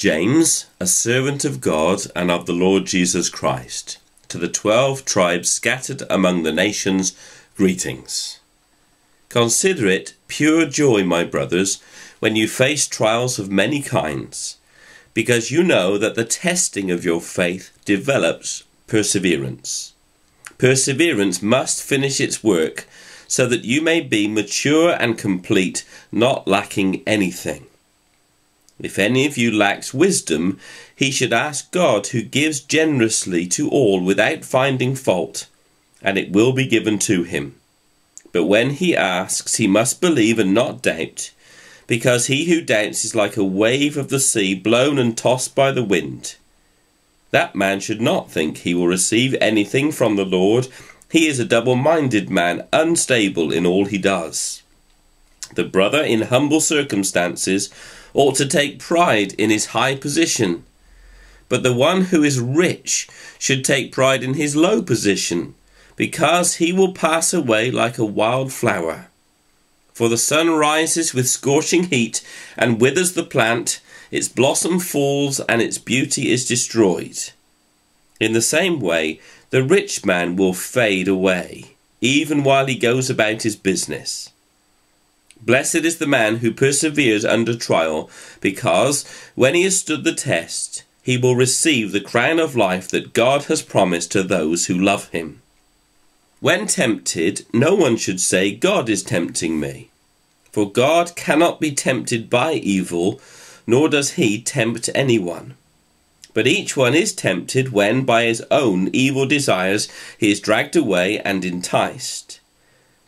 James, a servant of God and of the Lord Jesus Christ, to the 12 tribes scattered among the nations, greetings. Consider it pure joy, my brothers, when you face trials of many kinds, because you know that the testing of your faith develops perseverance. Perseverance must finish its work, so that you may be mature and complete, not lacking anything. If any of you lacks wisdom, he should ask God, who gives generously to all without finding fault, and it will be given to him. But when he asks, he must believe and not doubt, because he who doubts is like a wave of the sea blown and tossed by the wind. That man should not think he will receive anything from the Lord. He is a double-minded man, unstable in all he does. The brother in humble circumstances ought to take pride in his high position, but the one who is rich should take pride in his low position, because he will pass away like a wild flower. For the sun rises with scorching heat and withers the plant, its blossom falls and its beauty is destroyed. In the same way, the rich man will fade away, even while he goes about his business. Blessed is the man who perseveres under trial, because when he has stood the test, he will receive the crown of life that God has promised to those who love him. When tempted, no one should say, God is tempting me. For God cannot be tempted by evil, nor does he tempt anyone. But each one is tempted when by his own evil desires he is dragged away and enticed.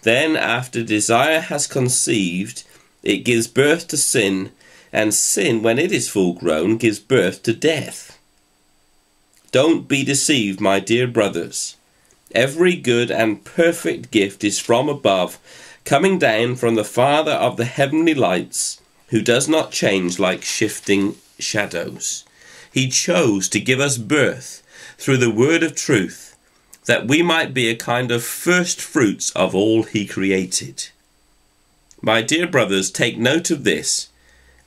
Then, after desire has conceived, it gives birth to sin, and sin, when it is full grown, gives birth to death. Don't be deceived, my dear brothers. Every good and perfect gift is from above, coming down from the Father of the heavenly lights, who does not change like shifting shadows. He chose to give us birth through the word of truth, that we might be a kind of first fruits of all he created. My dear brothers, take note of this.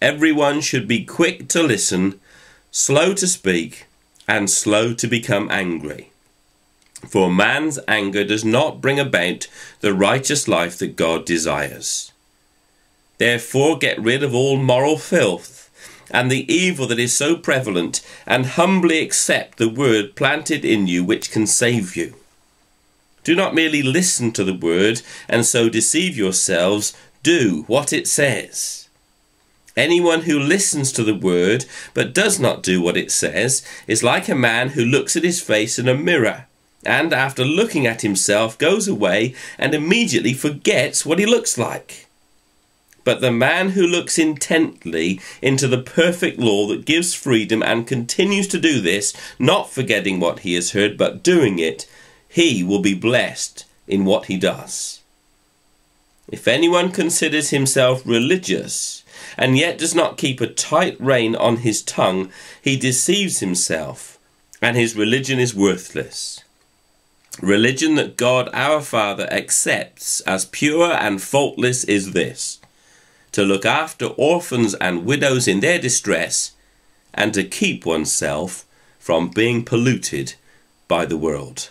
Everyone should be quick to listen, slow to speak, and slow to become angry. For man's anger does not bring about the righteous life that God desires. Therefore get rid of all moral filth and the evil that is so prevalent, and humbly accept the word planted in you which can save you. Do not merely listen to the word and so deceive yourselves. Do what it says. Anyone who listens to the word but does not do what it says is like a man who looks at his face in a mirror, and after looking at himself goes away and immediately forgets what he looks like. But the man who looks intently into the perfect law that gives freedom and continues to do this, not forgetting what he has heard but doing it, he will be blessed in what he does. If anyone considers himself religious and yet does not keep a tight rein on his tongue, he deceives himself, and his religion is worthless. Religion that God our Father accepts as pure and faultless is this: to look after orphans and widows in their distress, and to keep oneself from being polluted by the world.